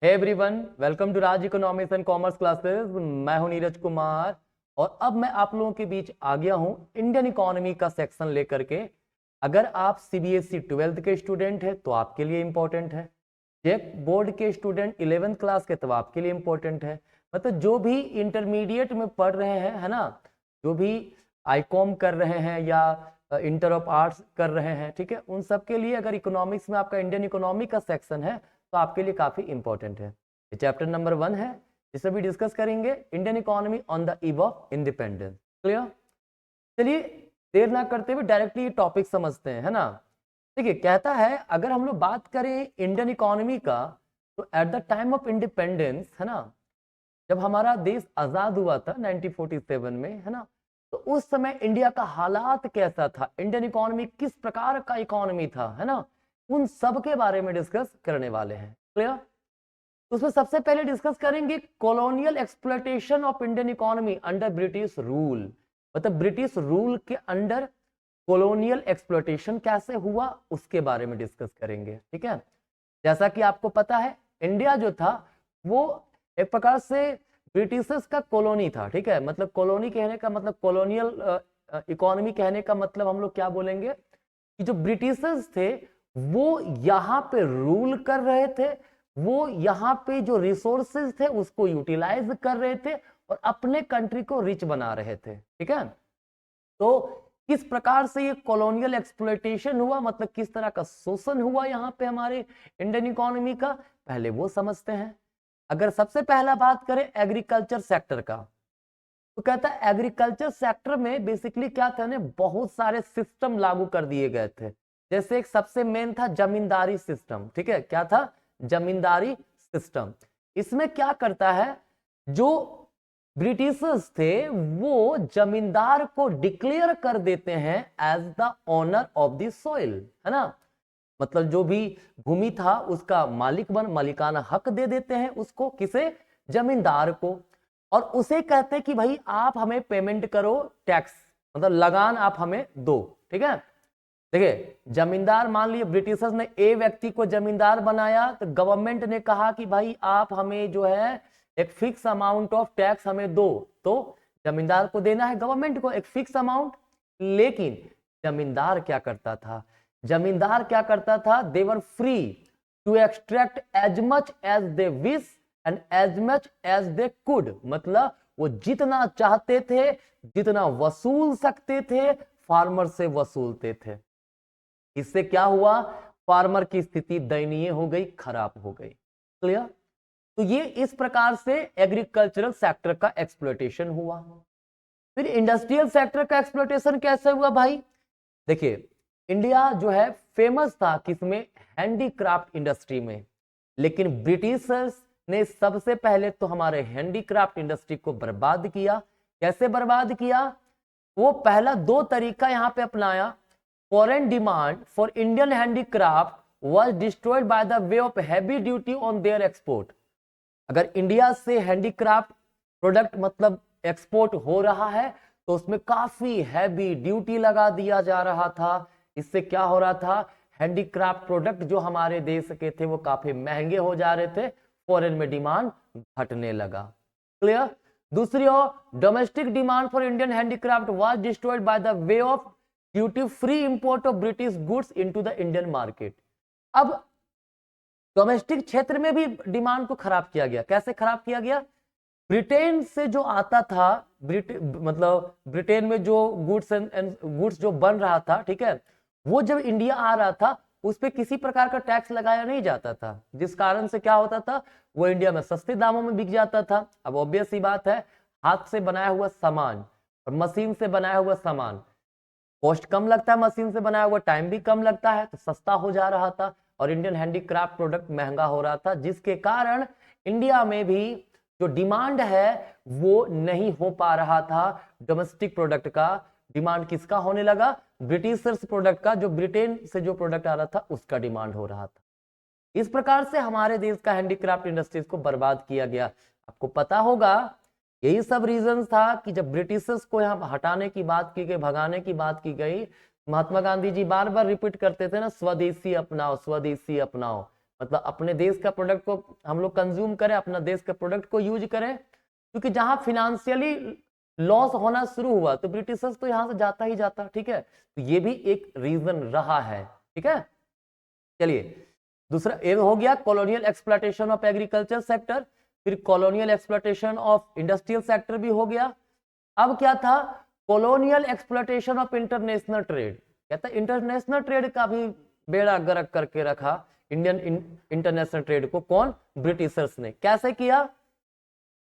Hey everyone, welcome to Raj economics and commerce classes. मैं हूं नीरज कुमार और अब मैं आप लोगों के बीच आ गया हूं इंडियन इकोनॉमी का सेक्शन लेकर के। अगर आप सीबीएसई 12th के स्टूडेंट हैं तो आपके लिए इंपॉर्टेंट है, जेक बोर्ड के स्टूडेंट 11th क्लास के तो आपके लिए इंपॉर्टेंट है। मतलब जो भी इंटरमीडिएट में पढ़ रहे हैं, है ना, जो भी आईकॉम कर रहे हैं या इंटर ऑफ आर्ट्स कर रहे हैं, ठीक है, उन सब के लिए अगर इकोनॉमिक्स में आपका इंडियन इकोनॉमी का सेक्शन है तो आपके लिए काफी इंपॉर्टेंट है। ये चैप्टर नंबर 1 है, जिसे भी डिस्कस करेंगे Indian economy on the eve of independence. Clear? चलिए देर ना करते हुए डायरेक्टली टॉपिक समझते हैं, है ना। देखिए, कहता है अगर हम लोग बात करें इंडियन इकोनॉमी का तो at the time of independence, है ना, जब हमारा देश आजाद हुआ था 1947 में, है ना, तो उस समय इंडिया का हालात कैसा था, इंडियन इकोनॉमी किस प्रकार का इकोनॉमी था, है ना, उन सब के बारे में डिस्कस करने वाले हैं। क्लियर? तो उसमें सबसे पहले डिस्कस करेंगे colonial exploitation of Indian economy under British rule. मतलब ब्रिटिश रूल के अंडर कॉलोनियल एक्सप्लॉयटेशन कैसे हुआ उसके बारे में डिस्कस करेंगे। ठीक है, जैसा कि आपको पता है इंडिया जो था वो एक प्रकार से ब्रिटिशर्स का कॉलोनी था। ठीक है, मतलब कॉलोनी कहने का मतलब कॉलोनियल इकोनॉमी कहने का मतलब हम लोग क्या बोलेंगे कि जो ब्रिटिशर्स थे वो यहाँ पे रूल कर रहे थे, वो यहाँ पे जो रिसोर्सेज थे उसको यूटिलाइज कर रहे थे और अपने कंट्री को रिच बना रहे थे। ठीक है, तो किस प्रकार से ये कॉलोनियल एक्सप्लॉयटेशन हुआ, मतलब किस तरह का शोषण हुआ यहाँ पे हमारे इंडियन इकोनॉमी का, पहले वो समझते हैं। अगर सबसे पहला बात करें एग्रीकल्चर सेक्टर का, तो कहता है एग्रीकल्चर सेक्टर में बेसिकली क्या था ना, बहुत सारे सिस्टम लागू कर दिए गए थे। जैसे एक सबसे मेन था जमींदारी सिस्टम। ठीक है, क्या था? जमींदारी सिस्टम। इसमें क्या करता है, जो ब्रिटिशर्स थे वो जमींदार को डिक्लेयर कर देते हैं as the owner of the soil, है ना, मतलब जो भी भूमि था उसका मालिकाना हक दे देते हैं उसको, किसे? जमींदार को। और उसे कहते हैं कि भाई आप हमें पेमेंट करो, टैक्स मतलब लगान आप हमें दो। ठीक है, देखिए जमींदार, मान लिया ब्रिटिशर्स ने ए व्यक्ति को जमींदार बनाया तो गवर्नमेंट ने कहा कि भाई आप हमें जो है एक फिक्स अमाउंट ऑफ टैक्स हमें दो, तो जमींदार को देना है गवर्नमेंट को एक फिक्स अमाउंट। लेकिन जमींदार क्या करता था, जमींदार क्या करता था, they were free to extract as much as they wish and as much as they could. मतलब वो जितना चाहते थे, जितना वसूल सकते थे, फार्मर से वसूलते थे। इससे क्या हुआ, फार्मर की स्थिति दयनीय हो गई, खराब हो गई। क्लियर? तो ये इस प्रकार से एग्रीकल्चरल सेक्टर का एक्सप्लॉयटेशन हुआ। फिर इंडस्ट्रियल सेक्टर का एक्सप्लॉयटेशन कैसे हुआ भाई? देखिए इंडिया जो है फेमस था किसमें? हैंडीक्राफ्ट इंडस्ट्री में। लेकिन ब्रिटिशर्स ने सबसे पहले तो हमारे हैंडीक्राफ्ट इंडस्ट्री को बर्बाद किया। कैसे बर्बाद किया? वो पहला दो तरीका यहां पे अपनाया। Foreign demand for Indian handicraft was destroyed by the way of heavy duty on their export. अगर इंडिया से हैंडीक्राफ्ट प्रोडक्ट मतलब एक्सपोर्ट हो रहा है तो उसमें काफी हैवी ड्यूटी लगा दिया जा रहा था। इससे क्या हो रहा था, हैंडीक्राफ्ट प्रोडक्ट जो हमारे देश के थे वो काफी महंगे हो जा रहे थे, फॉरेन में डिमांड घटने लगा। क्लियर? दूसरी ओर domestic demand for Indian handicraft was destroyed by the way of duty free import of British goods into the Indian market. अब डोमेस्टिक क्षेत्र में भी डिमांड को खराब किया गया। कैसे खराब किया गया? ब्रिटेन से जो आता था, मतलब ब्रिटेन में जो गुड्स एंड गुड्स जो बन रहा था, ठीक है, वो जब इंडिया आ रहा था उस पर किसी प्रकार का टैक्स लगाया नहीं जाता था, जिस कारण से क्या होता था, वो इंडिया में सस्ते दामों में बिक जाता था। अब ऑब्वियस सी बात है, हाथ से बनाया हुआ सामान और मशीन से बनाया हुआ सामान, कॉस्ट कम लगता है, मशीन से बनाया हुआ टाइम भी कम लगता है, तो सस्ता हो जा रहा था और इंडियन हैंडीक्राफ्ट प्रोडक्ट महंगा हो रहा था, जिसके कारण इंडिया में भी जो डिमांड है वो नहीं हो पा रहा था। डोमेस्टिक प्रोडक्ट का डिमांड किसका होने लगा? ब्रिटिशर्स प्रोडक्ट का, जो ब्रिटेन से जो प्रोडक्ट आ रहा था उसका डिमांड हो रहा था। इस प्रकार से हमारे देश का हैंडीक्राफ्ट इंडस्ट्रीज को बर्बाद किया गया। आपको पता होगा यही सब रीजन था कि जब ब्रिटिशर्स को यहाँ हटाने की बात की गई, भगाने की बात की गई, महात्मा गांधी जी बार बार रिपीट करते थे ना, स्वदेशी अपनाओ, स्वदेशी अपनाओ। मतलब अपने देश का प्रोडक्ट को हम लोग कंज्यूम करें, अपना देश का प्रोडक्ट को यूज करें, क्योंकि जहां फिनेंशियली लॉस होना शुरू हुआ तो ब्रिटिशर्स तो यहां से जाता ही जाता। ठीक है, तो ये भी एक रीजन रहा है। ठीक है, चलिए दूसरा ये हो गया colonial exploitation of agriculture sector, फिर colonial exploitation of industrial sector भी हो गया। अब क्या था, colonial exploitation of international trade. कहता है इंटरनेशनल ट्रेड का भी बेड़ा गर्क करके रखा इंडियन इंटरनेशनल ट्रेड को, कौन, ब्रिटिशर्स ने। कैसे किया,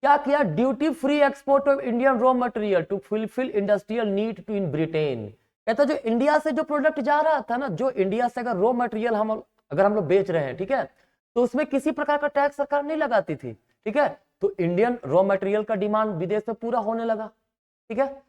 क्या किया, duty free export of Indian raw material to fulfil industrial need to in Britain. कहता जो इंडिया से जो प्रोडक्ट जा रहा था ना, जो इंडिया से अगर रॉ मटेरियल अगर हम लोग बेच रहे हैं, ठीक है, तो उसमें किसी प्रकार का टैक्स सरकार नहीं लगाती थी। ठीक है, तो इंडियन रॉ मटेरियल का डिमांड विदेश में पूरा होने लगा। ठीक है,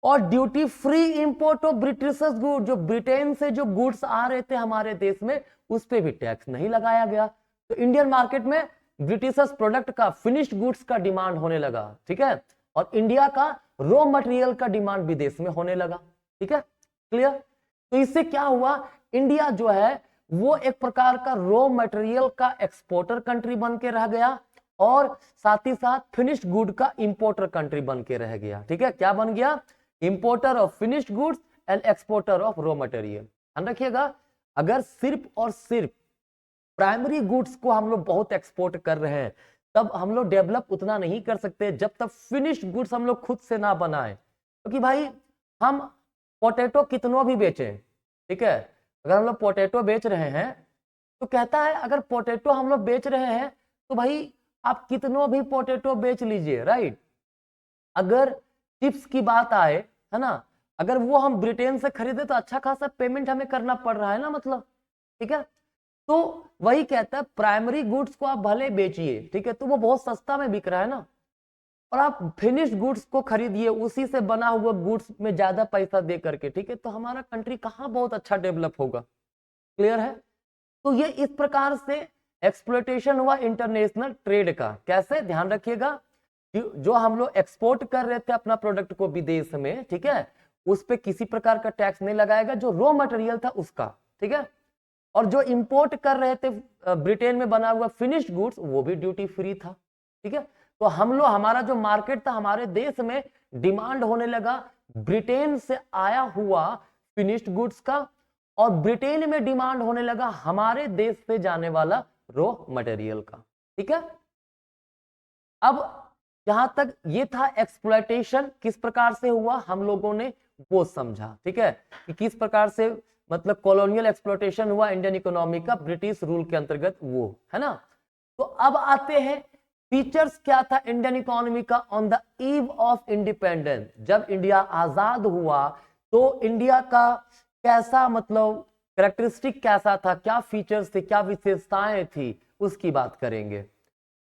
और duty free import of Britishers good, जो ब्रिटेन से जो गुड्स आ रहे थे हमारे देश में, उस पर भी टैक्स नहीं लगाया गया। तो इंडियन मार्केट में ब्रिटिशर्स प्रोडक्ट का, फिनिश्ड गुड्स का डिमांड होने लगा। ठीक है, और इंडिया का रॉ मटेरियल का डिमांड विदेश में होने लगा। ठीक है, क्लियर। तो इससे क्या हुआ, इंडिया जो है वो एक प्रकार का रॉ मटेरियल का एक्सपोर्टर कंट्री बन के रह गया, और साथ ही साथ फिनिश्ड गुड का इंपोर्टर कंट्री बन के रह गया। ठीक है, क्या बन गया, importer of finished goods and exporter of raw material. ध्यान रखिएगा, अगर सिर्फ और सिर्फ प्राइमरी गुड्स को हम लोग बहुत एक्सपोर्ट कर रहे हैं, तब हम लोग डेवलप उतना नहीं कर सकते जब तक फिनिश्ड गुड्स हम लोग खुद से ना बनाए। क्योंकि भाई हम पोटैटो कितनों भी बेचें, ठीक है, अगर हम लोग पोटैटो बेच रहे हैं तो कहता है अगर पोटैटो हम लोग बेच रहे हैं तो भाई आप कितनों भी पोटैटो बेच लीजिए, राइट। अगर चिप्स की बात आए, है ना, अगर वो हम ब्रिटेन से खरीदे तो अच्छा खासा पेमेंट हमें करना पड़ रहा है ना, मतलब। ठीक है, तो वही कहता है प्राइमरी गुड्स को आप भले बेचिए, ठीक है, तो वो बहुत सस्ता में बिक रहा है ना, और आप फिनिश्ड गुड्स को खरीदिए उसी से बना हुआ गुड्स में ज्यादा पैसा दे करके, ठीक है, तो हमारा कंट्री कहाँ बहुत अच्छा डेवलप होगा। क्लियर है। तो ये इस प्रकार से एक्सप्लॉयटेशन हुआ इंटरनेशनल ट्रेड का। कैसे, ध्यान रखिएगा, जो हम लोग एक्सपोर्ट कर रहे थे अपना प्रोडक्ट को विदेश में, ठीक है, उस पे किसी प्रकार का टैक्स नहीं लगाएगा, जो रॉ मटेरियल था उसका। ठीक है, और जो इंपोर्ट कर रहे थे ब्रिटेन में बना हुआ फिनिश्ड गुड्स, वो भी ड्यूटी फ्री था। ठीक है, तो हम लोग, हमारा जो मार्केट था हमारे देश में, डिमांड होने लगा ब्रिटेन से आया हुआ फिनिश्ड गुड्स का, और ब्रिटेन में डिमांड होने लगा हमारे देश से जाने वाला रॉ मटेरियल का। ठीक है, अब जहां तक ये था एक्सप्लॉयटेशन किस प्रकार से हुआ, हम लोगों ने वो समझा। ठीक है, कि किस प्रकार से मतलब कॉलोनियल एक्सप्लॉयटेशन हुआ इंडियन इकोनॉमी का ब्रिटिश रूल के अंतर्गत, वो है ना। तो अब आते हैं फीचर्स क्या था इंडियन इकोनॉमी का on the eve of independence. जब इंडिया आजाद हुआ तो इंडिया का कैसा, मतलब कैरेक्टरिस्टिक कैसा था, क्या फीचर्स थे, क्या विशेषताएं थी, उसकी बात करेंगे।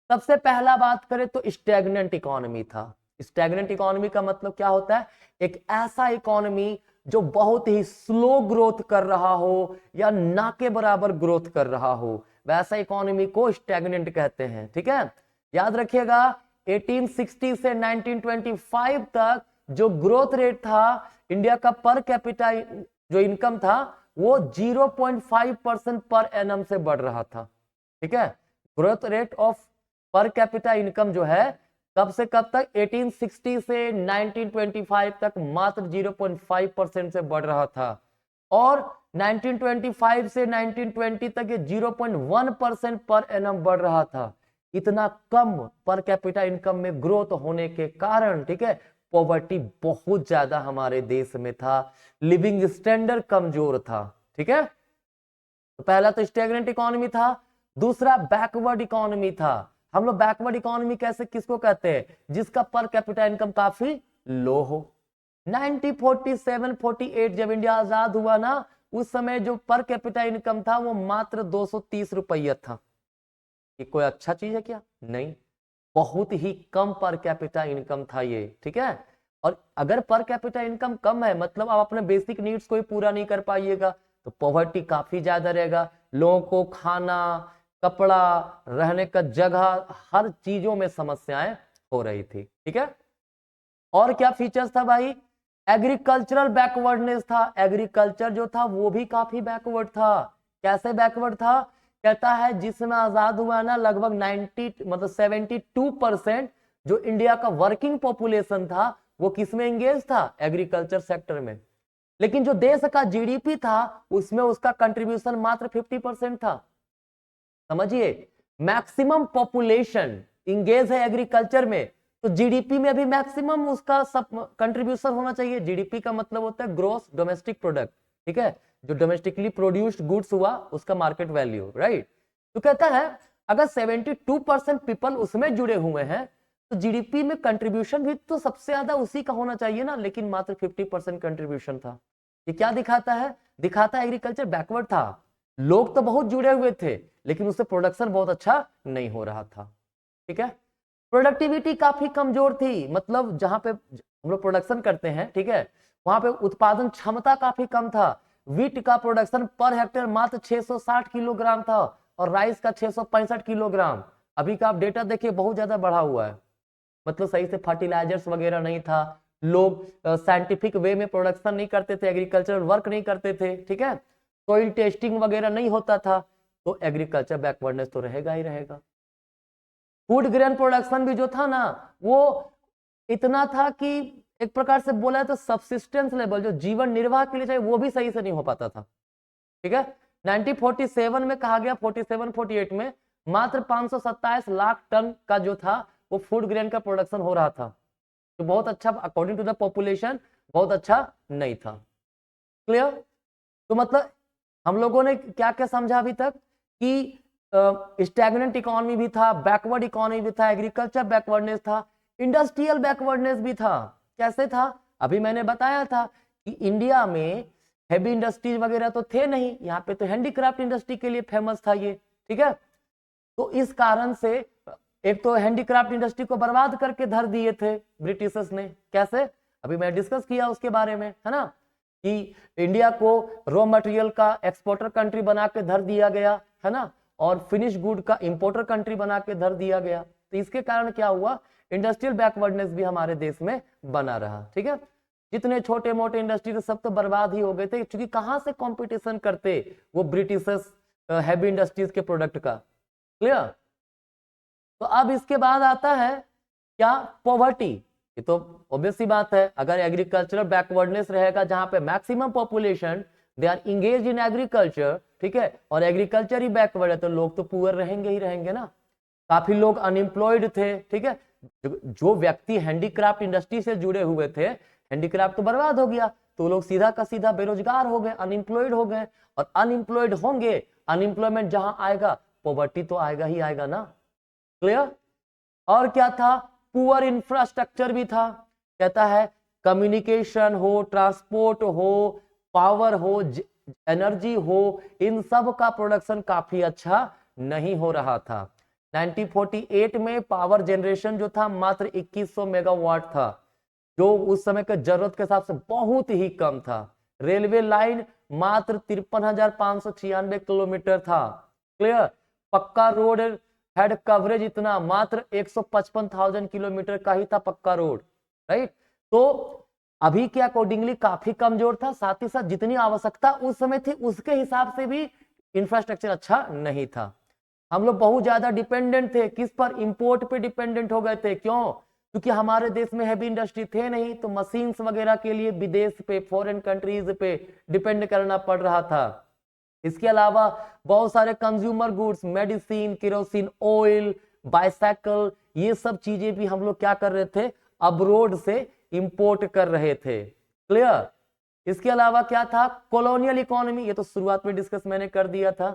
सबसे पहला बात करें तो स्टैग्नेंट इकोनॉमी था। स्टैग्नेंट इकोनॉमी का मतलब क्या होता है, एक ऐसा इकोनॉमी जो बहुत ही स्लो ग्रोथ कर रहा हो या ना के बराबर ग्रोथ कर रहा हो, वैसा इकोनॉमी को स्टैग्नेंट कहते हैं। ठीक है, याद रखिएगा 1860 से 1925 तक जो ग्रोथ रेट था इंडिया का पर कैपिटा जो इनकम था वो 0.5% पर एनम से बढ़ रहा था। ठीक है, growth rate of per capita income जो है कब से कब तक, 1860 से 1925 तक मात्र 0.5% से बढ़ रहा था, और 1925 से 1920 तक ये 0.1% पर एनम बढ़ रहा था। इतना कम पर कैपिटा इनकम में ग्रोथ होने के कारण, ठीक है, पॉवर्टी बहुत ज्यादा हमारे देश में था, लिविंग स्टैंडर्ड कमजोर था। ठीक है, तो पहला तो स्टैग्नेंट इकोनॉमी था, दूसरा बैकवर्ड इकोनॉमी था। हम लोग बैकवर्ड इकोनॉमी कैसे किसको कहते हैं, जिसका पर कैपिटा इनकम काफी लो हो। 1947-48 जब इंडिया आजाद हुआ ना, उस समय जो पर कैपिटा इनकम था वो मात्र 230 रुपया था। ये कोई अच्छा चीज है क्या, नहीं, बहुत ही कम पर कैपिटा इनकम था ये। ठीक है, और अगर पर कैपिटा इनकम कम है मतलब आप अपने बेसिक नीड्स को ही पूरा नहीं कर पाइएगा तो पॉवर्टी काफी ज्यादा रहेगा। लोगों को खाना, कपड़ा, रहने का जगह, हर चीजों में समस्याएं हो रही थी। ठीक है, और क्या फीचर्स था भाई, एग्रीकल्चरल बैकवर्डनेस था। एग्रीकल्चर जो था वो भी काफी बैकवर्ड था। कैसे बैकवर्ड था कहता है जिसमें आजाद हुआ ना लगभग 90 मतलब 72% जो इंडिया का वर्किंग पॉपुलेशन था वो किसमें एंगेज था, एग्रीकल्चर सेक्टर में। लेकिन जो देश का जीडीपी था उसमें उसका कंट्रीब्यूशन मात्र 50% था। समझिए, मैक्सिमम पॉपुलेशन इंगेज है एग्रीकल्चर में, तो जीडीपी में भी मैक्सिमम उसका सब कंट्रीब्यूशन होना चाहिए। जीडीपी का मतलब होता है ग्रोस डोमेस्टिक प्रोडक्ट, ठीक है, जो डोमेस्टिकली प्रोड्यूस्ड गुड्स हुआ उसका मार्केट वैल्यू, राइट। तो कहता है अगर 72% पीपल उसमें जुड़े हुए हैं तो जीडीपी में कंट्रीब्यूशन भी तो सबसे ज्यादा उसी का होना चाहिए ना, लेकिन मात्र 50% कंट्रीब्यूशन था। ये क्या दिखाता है, दिखाता है एग्रीकल्चर बैकवर्ड था। लोग तो बहुत जुड़े हुए थे लेकिन उससे प्रोडक्शन बहुत अच्छा नहीं हो रहा था, ठीक है। प्रोडक्टिविटी काफी कमजोर थी, मतलब जहां पे हम लोग प्रोडक्शन करते हैं, ठीक है, वहां पे उत्पादन क्षमता काफी कम था। वीट का प्रोडक्शन पर हेक्टेयर मात्र 660 किलोग्राम था और राइस का 665 किलोग्राम। अभी का आप डेटा देखिए बहुत ज्यादा बढ़ा हुआ है, मतलब सही से फर्टिलाइजर्स वगैरह नहीं था, लोग साइंटिफिक वे में प्रोडक्शन नहीं करते थे, एग्रीकल्चरल वर्क नहीं करते थे, ठीक है, सॉइल टेस्टिंग वगैरह नहीं होता था, तो एग्रीकल्चर बैकवर्डनेस तो रहेगा ही रहेगा। फूड ग्रेन प्रोडक्शन भी जो था ना वो इतना था कि एक प्रकार से बोला तो सब्सिस्टेंस लेवल जो जीवन निर्वाह के लिए चाहिए वो भी सही से नहीं हो पाता था, ठीक है। 1947 में कहा गया, 47-48 में मात्र 527 लाख टन का जो था वो फूड ग्रेन का प्रोडक्शन हो रहा था, तो बहुत अच्छा अकॉर्डिंग टू द पॉपुलेशन बहुत अच्छा नहीं था। क्लियर। तो मतलब हम लोगों ने क्या क्या समझा अभी तक कि स्टैग्नेंट इकोनॉमी भी था, बैकवर्ड इकोनॉमी भी था, एग्रीकल्चर बैकवर्डनेस था, इंडस्ट्रियल बैकवर्डनेस भी था। कैसे था, अभी मैंने बताया था कि इंडिया में हैवी इंडस्ट्रीज वगैरह तो थे नहीं, यहाँ पे तो हैंडीक्राफ्ट इंडस्ट्री के लिए फेमस था ये, ठीक है। तो इस कारण से एक तो हैंडीक्राफ्ट इंडस्ट्री को बर्बाद करके धर दिए थे ब्रिटिशर्स ने। कैसे, अभी मैं डिस्कस किया उसके बारे में, है ना, कि इंडिया को रॉ मटेरियल का एक्सपोर्टर कंट्री बना के धर दिया गया, है ना, और फिनिश गुड का इंपोर्टर कंट्री बना के धर दिया गया। तो इसके कारण क्या हुआ, इंडस्ट्रियल बैकवर्डनेस भी हमारे देश में बना रहा, ठीक है। जितने छोटे मोटे इंडस्ट्री सब तो बर्बाद ही हो गए थे, क्योंकि कहां से कंपटीशन करते वो ब्रिटिशर्स हैवी इंडस्ट्रीज के प्रोडक्ट का। क्लियर। तो अब इसके बाद आता है क्या, पॉवर्टी। ये तो ऑब्वियस सी बात है, अगर एग्रीकल्चरल बैकवर्डनेस रहेगा जहां पे maximum population they are engage in agriculture, ठीक है, और एग्रीकल्चर ही बैकवर्ड है तो लोग तो पुअर रहेंगे ही रहेंगे ना। काफी लोग अनएम्प्लॉयड थे, ठीक है, जो व्यक्ति हैंडीक्राफ्ट इंडस्ट्री से जुड़े हुए थे, हैंडीक्राफ्ट तो बर्बाद हो गया, तो लोग सीधा का सीधा बेरोजगार हो गए, अनएम्प्लॉयड हो गए, और अनएम्प्लॉयड होंगे, अनएम्प्लॉयमेंट जहां आएगा पॉवर्टी तो आएगा ही आएगा ना। क्लियर। और क्या था, पुअर इंफ्रास्ट्रक्चर भी था। कहता है कम्युनिकेशन हो, ट्रांसपोर्ट हो, पावर हो, एनर्जी हो, इन सब का प्रोडक्शन काफी अच्छा नहीं हो रहा था। 1948 में पावर जनरेशन जो था मात्र 2100 मेगावाट था, जो उस समय के जरूरत के हिसाब से बहुत ही कम था। रेलवे लाइन मात्र 53,596 किलोमीटर था। क्लियर। पक्का रोड हेड कवरेज इतना मात्र 155,000 किलोमीटर का ही था पक्का रोड, राइट। तो अभी के अकॉर्डिंगली काफी कमजोर था, साथ ही साथ जितनी आवश्यकता उस समय थी उसके हिसाब से भी इंफ्रास्ट्रक्चर अच्छा नहीं था। हम लोग बहुत ज्यादा डिपेंडेंट थे, किस पर, इंपोर्ट पे डिपेंडेंट हो गए थे। क्यों, क्योंकि हमारे देश में हैवी इंडस्ट्री थे नहीं, तो मशीन्स वगैरह के लिए विदेश पे, फॉरेन कंट्रीज पे डिपेंड करना पड़ रहा था। इसके अलावा बहुत सारे consumer goods, medicine, kerosene oil, bicycle, ये सब चीजें भी हम लोग क्या कर रहे थे, अब्रोड से इंपोर्ट कर रहे थे। क्लियर। इसके अलावा क्या था, कॉलोनियल इकोनॉमी, ये तो शुरुआत में डिस्कस मैंने कर दिया था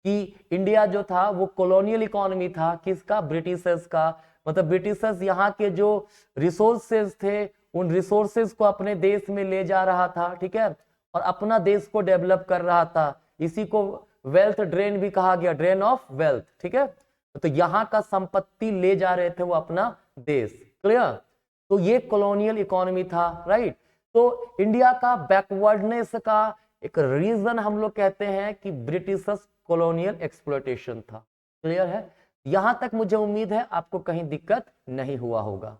कि इंडिया जो था वो कॉलोनियल इकोनॉमी था, किसका, ब्रिटिशर्स का। मतलब ब्रिटिशर्स यहाँ के जो रिसोर्सेज थे उन रिसोर्सेज को अपने देश में ले जा रहा था, ठीक है, और अपना देश को डेवलप कर रहा था। इसी को वेल्थ ड्रेन भी कहा गया, ड्रेन ऑफ वेल्थ, ठीक है। तो यहाँ का संपत्ति ले जा रहे थे वो अपना देश। क्लियर। तो ये कॉलोनियल इकोनॉमी था, राइट। तो इंडिया का बैकवर्डनेस का एक रीजन हम लोग कहते हैं कि ब्रिटिशर्स कॉलोनियल एक्सप्लॉयटेशन था। क्लियर है, यहां तक मुझे उम्मीद है आपको कहीं दिक्कत नहीं हुआ होगा।